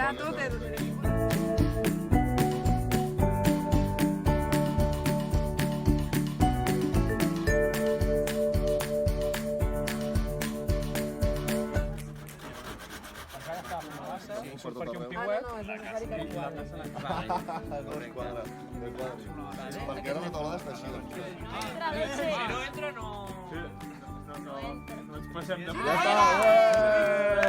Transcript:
Allà tot és... Surt per aquí un piuet. No és necessari que no quadri. No es quadra. Perquè ara la taulada està així. Si no entra, no... No ens passem de... Ja està!